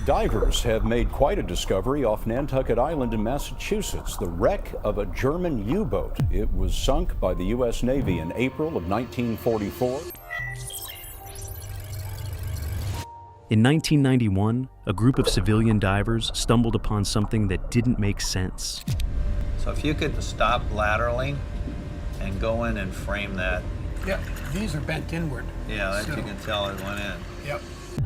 Divers have made quite a discovery off Nantucket Island in Massachusetts, the wreck of a German U-boat. It was sunk by the U.S. Navy in April of 1944. In 1991, a group of civilian divers stumbled upon something that didn't make sense. So if you could stop lateraling and go in and frame that. Yep, these are bent inward. Yeah, that you can tell it went in. Yep.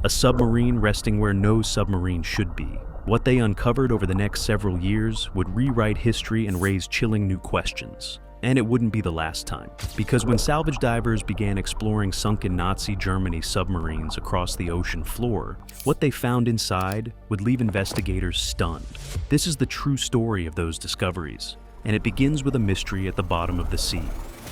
A submarine resting where no submarine should be. What they uncovered over the next several years would rewrite history and raise chilling new questions. And it wouldn't be the last time, because when salvage divers began exploring sunken Nazi Germany submarines across the ocean floor, what they found inside would leave investigators stunned. This is the true story of those discoveries, and it begins with a mystery at the bottom of the sea.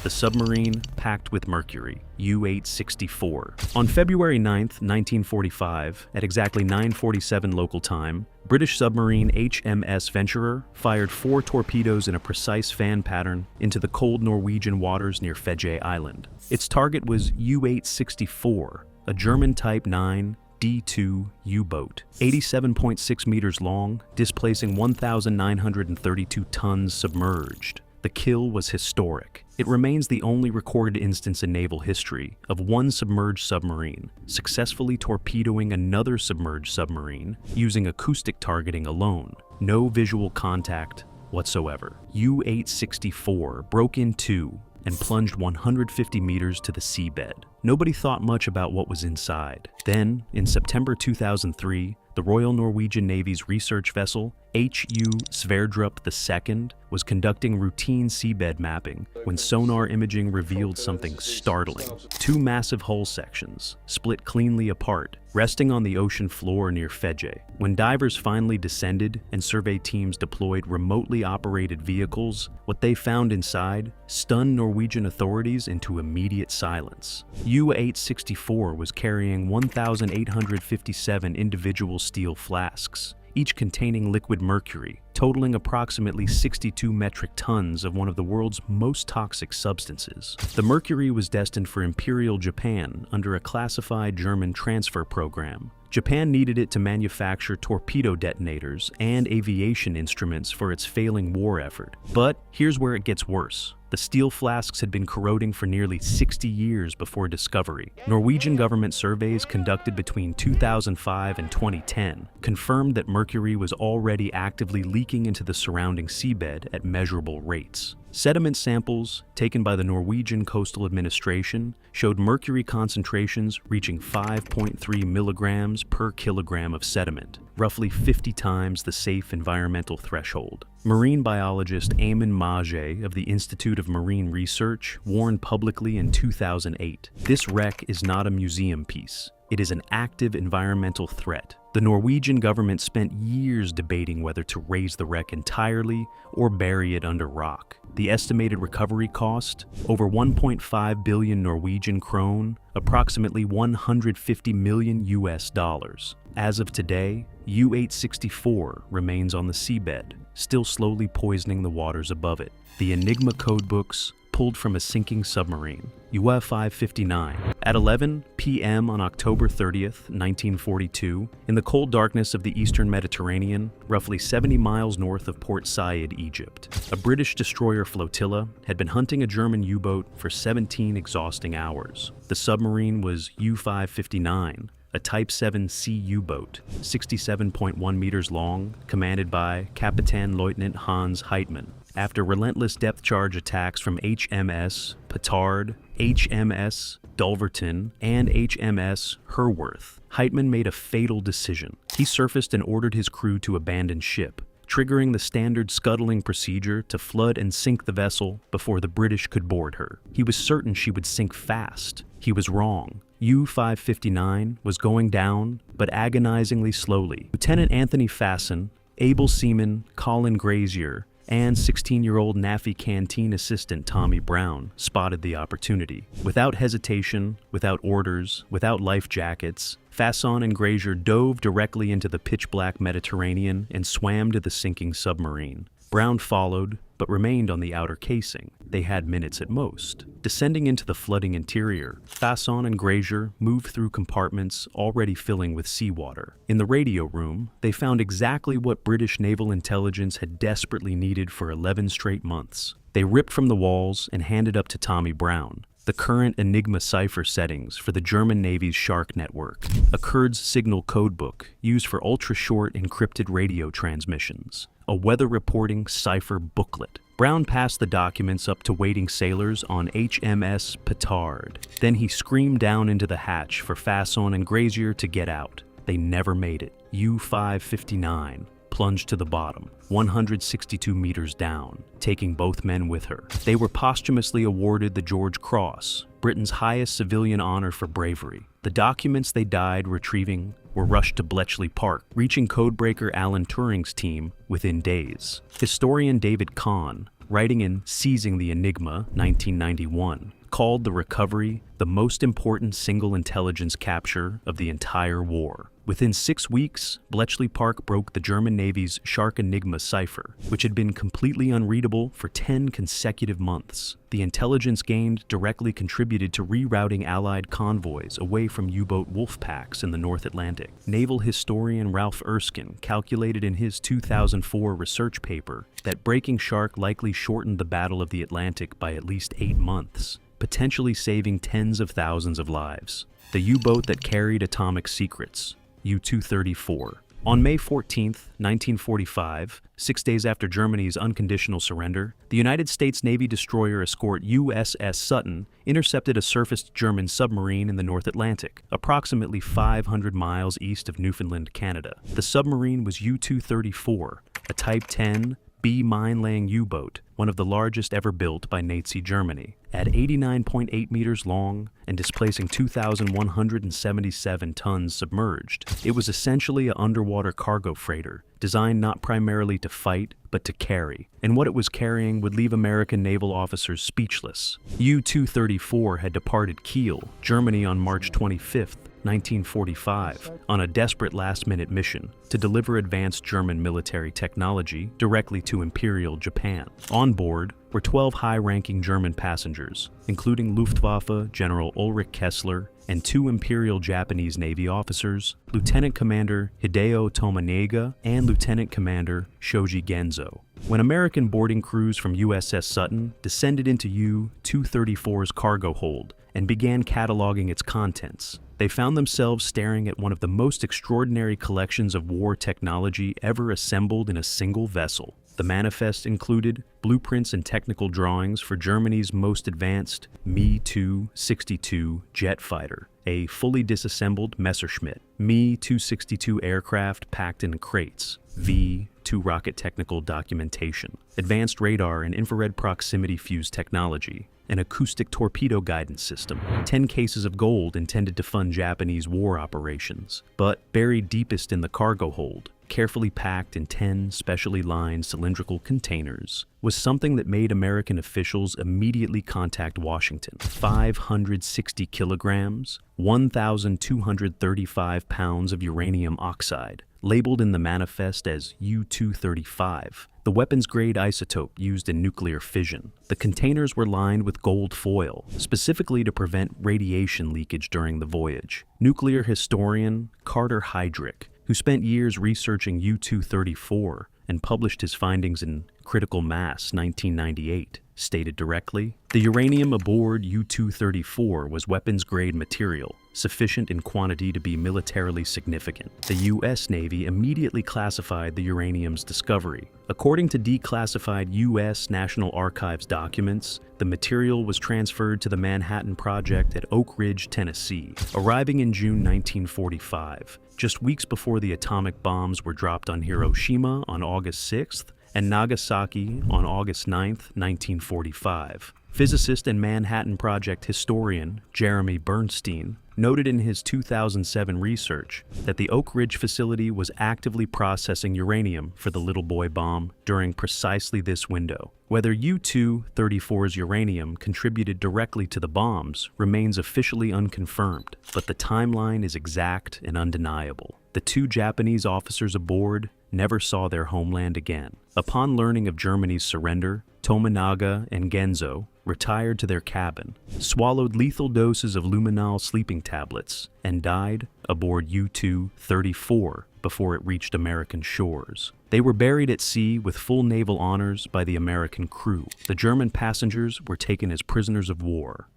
The submarine packed with mercury, U-864. On February 9, 1945, at exactly 9:47 local time, British submarine HMS Venturer fired 4 torpedoes in a precise fan pattern into the cold Norwegian waters near Fedje Island. Its target was U-864, a German Type 9 D2 U-boat, 87.6 meters long, displacing 1,932 tons submerged. The kill was historic. It remains the only recorded instance in naval history of one submerged submarine successfully torpedoing another submerged submarine using acoustic targeting alone. No visual contact whatsoever. U-864 broke in two and plunged 150 meters to the seabed. Nobody thought much about what was inside. Then, in September 2003, the Royal Norwegian Navy's research vessel, HU Sverdrup II, was conducting routine seabed mapping when sonar imaging revealed something startling. 2 massive hull sections, split cleanly apart, resting on the ocean floor near Fedje. When divers finally descended and survey teams deployed remotely operated vehicles, what they found inside stunned Norwegian authorities into immediate silence. U-864 was carrying 1,857 individual steel flasks, each containing liquid mercury, totaling approximately 62 metric tons of one of the world's most toxic substances. The mercury was destined for Imperial Japan under a classified German transfer program. Japan needed it to manufacture torpedo detonators and aviation instruments for its failing war effort. But here's where it gets worse. The steel flasks had been corroding for nearly 60 years before discovery. Norwegian government surveys conducted between 2005 and 2010 confirmed that mercury was already actively leaking into the surrounding seabed at measurable rates. Sediment samples taken by the Norwegian Coastal Administration showed mercury concentrations reaching 5.3 milligrams per kilogram of sediment, roughly 50 times the safe environmental threshold. Marine biologist Eamon Mage of the Institute of Marine Research warned publicly in 2008, "This wreck is not a museum piece. It is an active environmental threat." The Norwegian government spent years debating whether to raise the wreck entirely or bury it under rock. The estimated recovery cost, over 1.5 billion Norwegian krone, approximately 150 million US dollars. As of today, U-864 remains on the seabed, still slowly poisoning the waters above it. The Enigma codebooks pulled from a sinking submarine, UF-559. At 11 p.m. on October 30th, 1942, in the cold darkness of the eastern Mediterranean, roughly 70 miles north of Port Said, Egypt, a British destroyer flotilla had been hunting a German U-boat for 17 exhausting hours. The submarine was U-559, a Type 7 Sea U-boat, 67.1 meters long, commanded by Kapitän Lieutenant Hans Heitmann. After relentless depth charge attacks from HMS Petard, HMS Dulverton, and HMS Herworth, Heitmann made a fatal decision. He surfaced and ordered his crew to abandon ship, triggering the standard scuttling procedure to flood and sink the vessel before the British could board her. He was certain she would sink fast. He was wrong. U-559 was going down, but agonizingly slowly. Lieutenant Anthony Fasson, able seaman Colin Grazier, and 16-year-old NAFI canteen assistant Tommy Brown spotted the opportunity. Without hesitation, without orders, without life jackets, Fasson and Grazier dove directly into the pitch-black Mediterranean and swam to the sinking submarine. Brown followed, but remained on the outer casing. They had minutes at most. Descending into the flooding interior, Fasson and Grazier moved through compartments already filling with seawater. In the radio room, they found exactly what British naval intelligence had desperately needed for 11 straight months. They ripped from the walls and handed up to Tommy Brown the current Enigma cipher settings for the German Navy's Shark network, a Kurds signal codebook used for ultra-short encrypted radio transmissions, a weather reporting cipher booklet. Brown passed the documents up to waiting sailors on HMS Petard. Then he screamed down into the hatch for Fasson and Grazier to get out. They never made it. U-559 plunged to the bottom, 162 meters down, taking both men with her. They were posthumously awarded the George Cross, Britain's highest civilian honor for bravery. The documents they died retrieving were rushed to Bletchley Park, reaching codebreaker Alan Turing's team within days. Historian David Kahn, writing in Seizing the Enigma, 1991, called the recovery the most important single intelligence capture of the entire war. Within 6 weeks, Bletchley Park broke the German Navy's Shark Enigma cipher, which had been completely unreadable for 10 consecutive months. The intelligence gained directly contributed to rerouting Allied convoys away from U-boat wolf packs in the North Atlantic. Naval historian Ralph Erskine calculated in his 2004 research paper that breaking Shark likely shortened the Battle of the Atlantic by at least 8 months, potentially saving tens of thousands of lives. The U-boat that carried atomic secrets, U-234. On May 14, 1945, 6 days after Germany's unconditional surrender, the United States Navy destroyer escort USS Sutton intercepted a surfaced German submarine in the North Atlantic, approximately 500 miles east of Newfoundland, Canada. The submarine was U-234, a Type 10 B mine-laying U-boat, one of the largest ever built by Nazi Germany. At 89.8 meters long and displacing 2,177 tons submerged, it was essentially an underwater cargo freighter, designed not primarily to fight, but to carry. And what it was carrying would leave American naval officers speechless. U-234 had departed Kiel, Germany on March 25th, 1945, on a desperate last-minute mission to deliver advanced German military technology directly to Imperial Japan. On board were 12 high-ranking German passengers, including Luftwaffe General Ulrich Kessler and 2 Imperial Japanese Navy officers, Lieutenant Commander Hideo Tominaga and Lieutenant Commander Shoji Genzo. When American boarding crews from USS Sutton descended into U-234's cargo hold and began cataloging its contents, they found themselves staring at one of the most extraordinary collections of war technology ever assembled in a single vessel. The manifest included blueprints and technical drawings for Germany's most advanced Me-262 jet fighter, a fully disassembled Messerschmitt, Me-262 aircraft packed in crates, V-2 rocket technical documentation, advanced radar and infrared proximity fuse technology, an acoustic torpedo guidance system, 10 cases of gold intended to fund Japanese war operations. But buried deepest in the cargo hold, carefully packed in 10 specially lined cylindrical containers, was something that made American officials immediately contact Washington. 560 kilograms, 1,235 pounds of uranium oxide, labeled in the manifest as U-235, the weapons-grade isotope used in nuclear fission. The containers were lined with gold foil, specifically to prevent radiation leakage during the voyage. Nuclear historian Carter Heydrich, who spent years researching U-234 and published his findings in Critical Mass 1998, stated directly, "The uranium aboard U-234 was weapons-grade material, sufficient in quantity to be militarily significant." The U.S. Navy immediately classified the uranium's discovery. According to declassified U.S. National Archives documents, the material was transferred to the Manhattan Project at Oak Ridge, Tennessee, arriving in June 1945, just weeks before the atomic bombs were dropped on Hiroshima on August 6th and Nagasaki on August 9th, 1945. Physicist and Manhattan Project historian Jeremy Bernstein noted in his 2007 research that the Oak Ridge facility was actively processing uranium for the Little Boy bomb during precisely this window. Whether U-234's uranium contributed directly to the bombs remains officially unconfirmed, but the timeline is exact and undeniable. The 2 Japanese officers aboard never saw their homeland again. Upon learning of Germany's surrender, Tominaga and Genzo retired to their cabin, swallowed lethal doses of luminol sleeping tablets, and died aboard U-234 before it reached American shores. They were buried at sea with full naval honors by the American crew. The German passengers were taken as prisoners of war.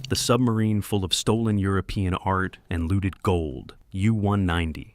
The submarine full of stolen European art and looted gold, U-190.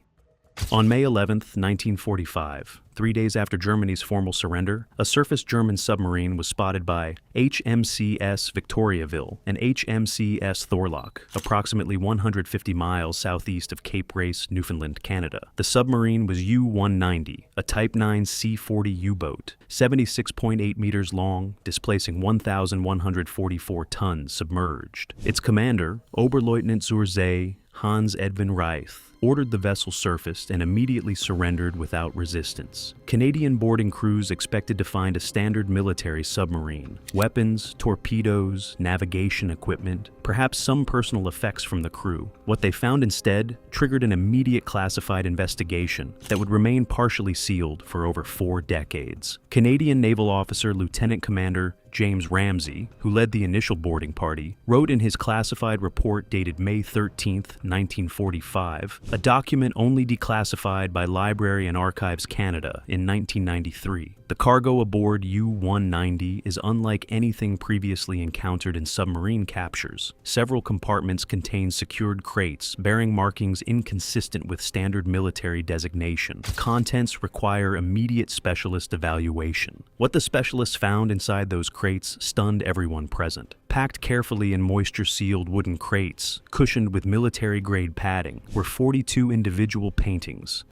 On May 11, 1945, 3 days after Germany's formal surrender, a surface German submarine was spotted by HMCS Victoriaville and HMCS Thorlock, approximately 150 miles southeast of Cape Race, Newfoundland, Canada. The submarine was U-190, a Type 9 C-40 U-boat, 76.8 meters long, displacing 1,144 tons submerged. Its commander, Oberleutnant zur See Hans Edwin Reith, ordered the vessel surfaced and immediately surrendered without resistance. Canadian boarding crews expected to find a standard military submarine, weapons, torpedoes, navigation equipment, perhaps some personal effects from the crew. What they found instead triggered an immediate classified investigation that would remain partially sealed for over 4 decades. Canadian naval officer Lieutenant Commander James Ramsey, who led the initial boarding party, wrote in his classified report dated May 13, 1945, a document only declassified by Library and Archives Canada in 1993. The cargo aboard U-190 is unlike anything previously encountered in submarine captures. Several compartments contain secured crates bearing markings inconsistent with standard military designation. Contents require immediate specialist evaluation. What the specialists found inside those crates stunned everyone present. Packed carefully in moisture-sealed wooden crates, cushioned with military-grade padding, were 42 individual paintings,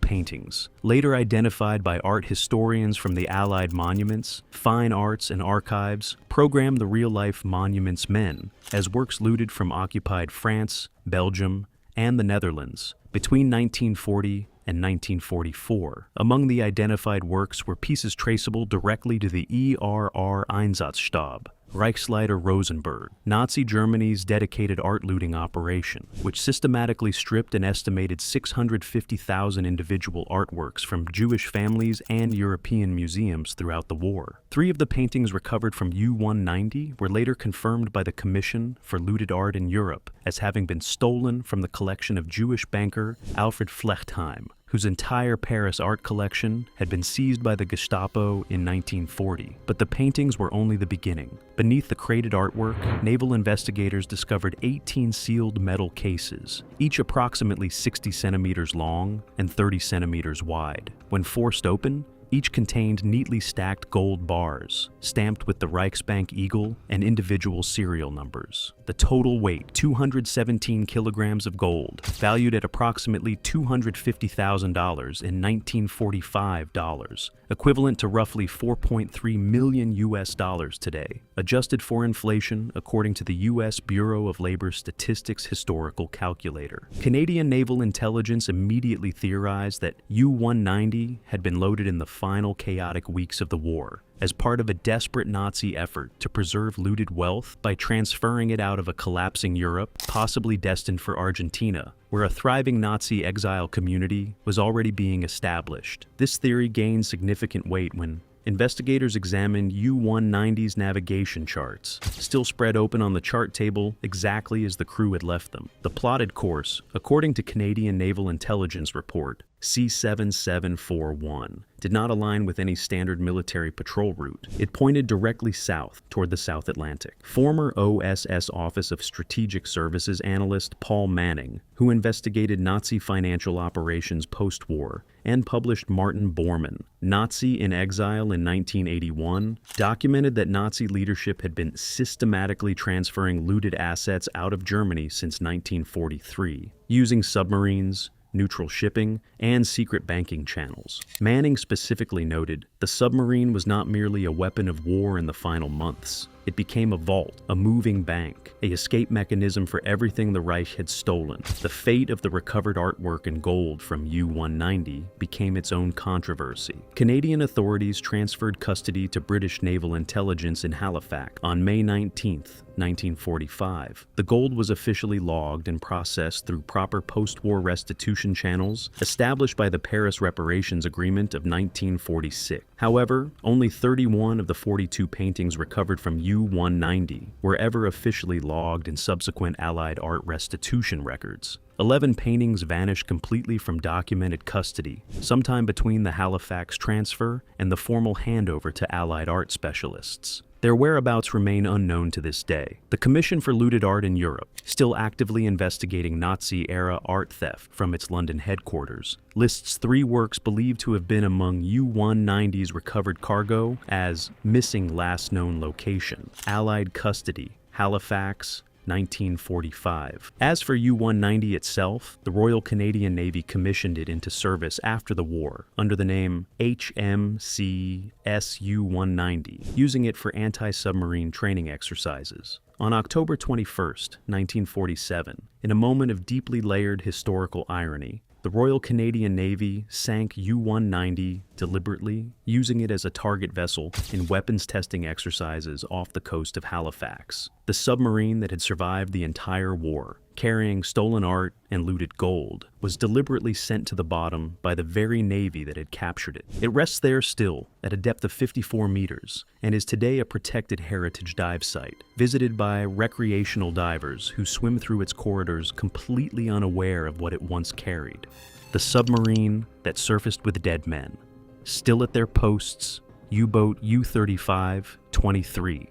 later identified by art historians from the Allied Monuments, Fine Arts and Archives, programmed the real-life Monuments Men as works looted from occupied France, Belgium, and the Netherlands between 1940 and 1944. Among the identified works were pieces traceable directly to the ERR Einsatzstab, Reichsleiter Rosenberg, Nazi Germany's dedicated art looting operation, which systematically stripped an estimated 650,000 individual artworks from Jewish families and European museums throughout the war. 3 of the paintings recovered from U-190 were later confirmed by the Commission for Looted Art in Europe as having been stolen from the collection of Jewish banker Alfred Flechtheim, whose entire Paris art collection had been seized by the Gestapo in 1940. But the paintings were only the beginning. Beneath the crated artwork, naval investigators discovered 18 sealed metal cases, each approximately 60 centimeters long and 30 centimeters wide. When forced open, each contained neatly stacked gold bars, stamped with the Reichsbank eagle and individual serial numbers. The total weight, 217 kilograms of gold, valued at approximately $250,000 in 1945 dollars, equivalent to roughly 4.3 million US dollars today, adjusted for inflation according to the US Bureau of Labor Statistics historical calculator. Canadian Naval Intelligence immediately theorized that U-190 had been loaded in the final chaotic weeks of the war as part of a desperate Nazi effort to preserve looted wealth by transferring it out of a collapsing Europe, possibly destined for Argentina, where a thriving Nazi exile community was already being established. This theory gained significant weight when investigators examined U-190's navigation charts, still spread open on the chart table exactly as the crew had left them. The plotted course, according to Canadian Naval Intelligence Report C-7741, did not align with any standard military patrol route. It pointed directly south toward the South Atlantic. Former OSS Office of Strategic Services analyst Paul Manning, who investigated Nazi financial operations post-war and published Martin Bormann, Nazi in Exile in 1981, documented that Nazi leadership had been systematically transferring looted assets out of Germany since 1943, using submarines, neutral shipping, and secret banking channels. Manning specifically noted, the submarine was not merely a weapon of war in the final months. It became a vault, a moving bank, an escape mechanism for everything the Reich had stolen. The fate of the recovered artwork and gold from U-190 became its own controversy. Canadian authorities transferred custody to British Naval Intelligence in Halifax on May 19, 1945. The gold was officially logged and processed through proper post-war restitution channels established by the Paris Reparations Agreement of 1946. However, only 31 of the 42 paintings recovered from U-190 were ever officially logged in subsequent Allied art restitution records. 11 paintings vanished completely from documented custody, sometime between the Halifax transfer and the formal handover to Allied art specialists. Their whereabouts remain unknown to this day. The Commission for Looted Art in Europe, still actively investigating Nazi-era art theft from its London headquarters, lists 3 works believed to have been among U-190's recovered cargo as missing last known location, Allied custody, Halifax, 1945. As for U-190 itself, the Royal Canadian Navy commissioned it into service after the war under the name HMC Su-190, using it for anti-submarine training exercises. On October 21, 1947, in a moment of deeply layered historical irony, the Royal Canadian Navy sank U-190 deliberately, using it as a target vessel in weapons testing exercises off the coast of Halifax. The submarine that had survived the entire war, carrying stolen art and looted gold, was deliberately sent to the bottom by the very Navy that had captured it. It rests there still, at a depth of 54 meters, and is today a protected heritage dive site, visited by recreational divers who swim through its corridors completely unaware of what it once carried. The submarine that surfaced with dead men. Still at their posts, U-boat U-35-23.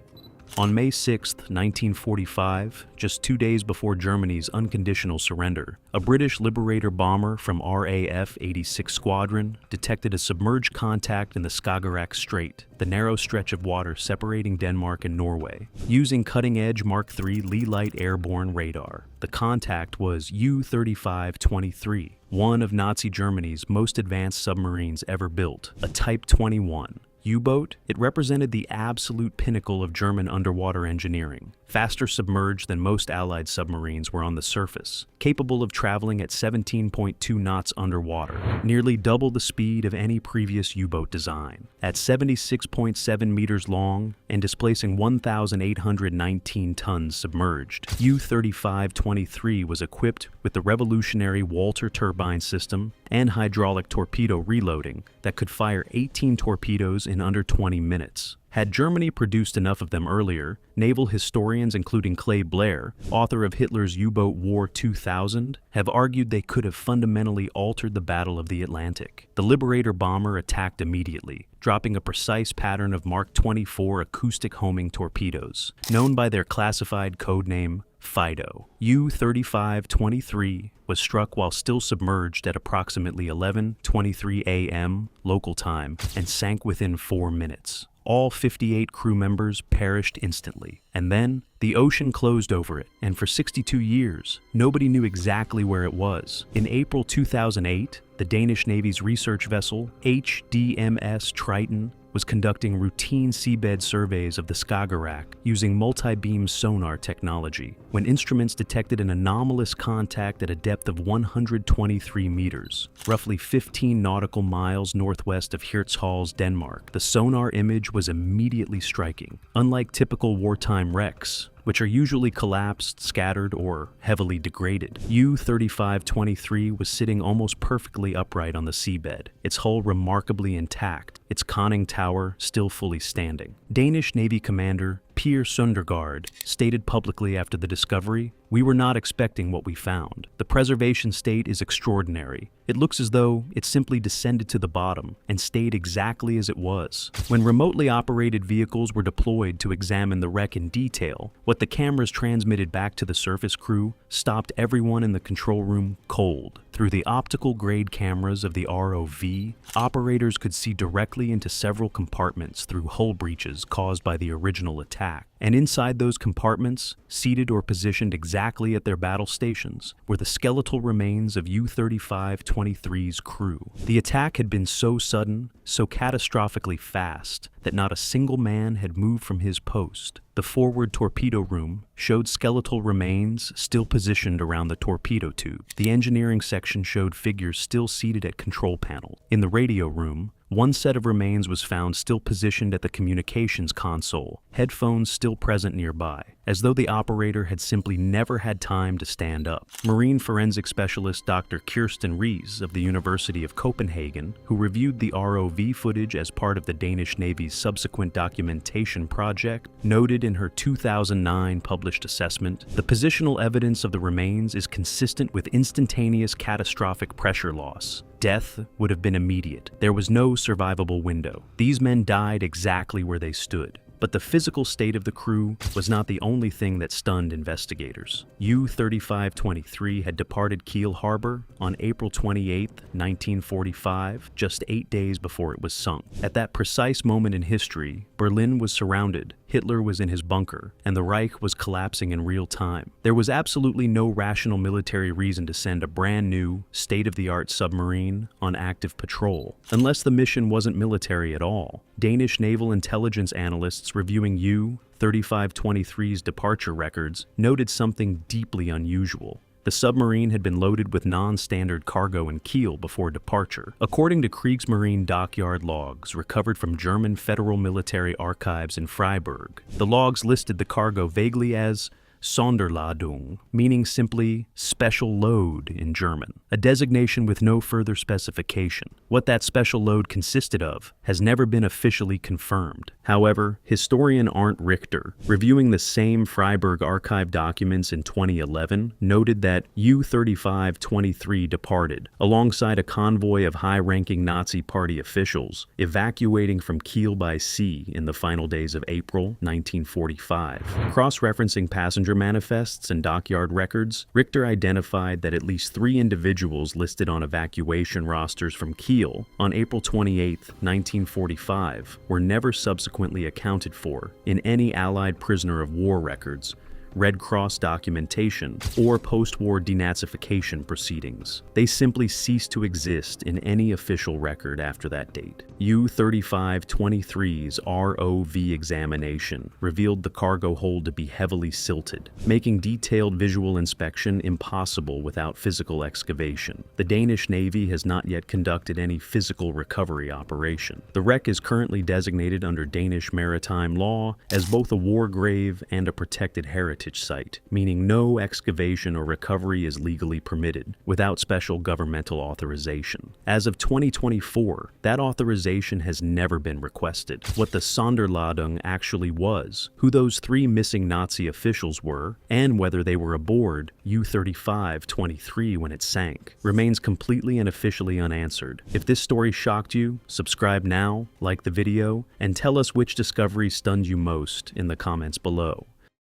On May 6, 1945, just 2 days before Germany's unconditional surrender, a British Liberator bomber from RAF 86 Squadron detected a submerged contact in the Skagerrak Strait, the narrow stretch of water separating Denmark and Norway. Using cutting-edge Mark III Lee-Light airborne radar, the contact was U-35-23, one of Nazi Germany's most advanced submarines ever built, a Type 21. U-boat, it represented the absolute pinnacle of German underwater engineering, faster submerged than most Allied submarines were on the surface, capable of traveling at 17.2 knots underwater, nearly double the speed of any previous U-boat design. At 76.7 meters long and displacing 1,819 tons submerged, U-35-23 was equipped with the revolutionary Walter turbine system and hydraulic torpedo reloading that could fire 18 torpedoes in under 20 minutes. Had Germany produced enough of them earlier, naval historians including Clay Blair, author of Hitler's U-Boat War 2000, have argued they could have fundamentally altered the Battle of the Atlantic. The Liberator bomber attacked immediately, dropping a precise pattern of Mark 24 acoustic homing torpedoes, known by their classified codename Fido. U-35-23 was struck while still submerged at approximately 11:23 a.m. local time and sank within 4 minutes. All 58 crew members perished instantly, and then the ocean closed over it, and for 62 years, nobody knew exactly where it was. In April 2008, the Danish Navy's research vessel, HDMS Triton, was conducting routine seabed surveys of the Skagerrak using multi-beam sonar technology when instruments detected an anomalous contact at a depth of 123 meters, roughly 15 nautical miles northwest of Hirtshals, Denmark. The sonar image was immediately striking. Unlike typical wartime wrecks, which are usually collapsed, scattered, or heavily degraded, U-35-23 was sitting almost perfectly upright on the seabed, its hull remarkably intact, its conning tower still fully standing. Danish Navy Commander Per Sundergaard stated publicly after the discovery, "We were not expecting what we found. The preservation state is extraordinary. It looks as though it simply descended to the bottom and stayed exactly as it was." When remotely operated vehicles were deployed to examine the wreck in detail, what the cameras transmitted back to the surface crew stopped everyone in the control room cold. Through the optical grade cameras of the ROV, operators could see directly into several compartments through hull breaches caused by the original attack. And inside those compartments, seated or positioned exactly at their battle stations, were the skeletal remains of U-3523's crew. The attack had been so sudden, so catastrophically fast, that not a single man had moved from his post. The forward torpedo room showed skeletal remains still positioned around the torpedo tube. The engineering section showed figures still seated at control panel. In the radio room, one set of remains was found still positioned at the communications console, headphones still present nearby, as though the operator had simply never had time to stand up. Marine forensic specialist Dr. Kirsten Ries of the University of Copenhagen, who reviewed the ROV footage as part of the Danish Navy's subsequent documentation project, noted in her 2009 published assessment, the positional evidence of the remains is consistent with instantaneous catastrophic pressure loss. Death would have been immediate. There was no survivable window. These men died exactly where they stood. But the physical state of the crew was not the only thing that stunned investigators. U-3523 had departed Kiel Harbor on April 28, 1945, just 8 days before it was sunk. At that precise moment in history, Berlin was surrounded, Hitler was in his bunker, and the Reich was collapsing in real time. There was absolutely no rational military reason to send a brand new, state-of-the-art submarine on active patrol, unless the mission wasn't military at all. Danish naval intelligence analysts reviewing U-3523's departure records noted something deeply unusual. The submarine had been loaded with non-standard cargo in Kiel before departure. According to Kriegsmarine dockyard logs recovered from German Federal Military Archives in Freiburg, the logs listed the cargo vaguely as Sonderladung, meaning simply special load in German, a designation with no further specification. What that special load consisted of has never been officially confirmed. However, historian Arndt Richter, reviewing the same Freiburg archive documents in 2011, noted that U-3523 departed, alongside a convoy of high-ranking Nazi Party officials, evacuating from Kiel by sea in the final days of April 1945. Cross-referencing passenger manifests and dockyard records, Richter identified that at least 3 individuals listed on evacuation rosters from Kiel on April 28, 1945, were never subsequently accounted for in any Allied prisoner of war records, Red Cross documentation, or post-war denazification proceedings. They simply ceased to exist in any official record after that date. U-3523's ROV examination revealed the cargo hold to be heavily silted, making detailed visual inspection impossible without physical excavation. The Danish Navy has not yet conducted any physical recovery operation. The wreck is currently designated under Danish maritime law as both a war grave and a protected heritage site, meaning no excavation or recovery is legally permitted without special governmental authorization. As of 2024, that authorization has never been requested. What the Sonderladung actually was, who those 3 missing Nazi officials were, and whether they were aboard U-3523 when it sank, remains completely and officially unanswered. If this story shocked you, subscribe now, like the video, and tell us which discovery stunned you most in the comments below.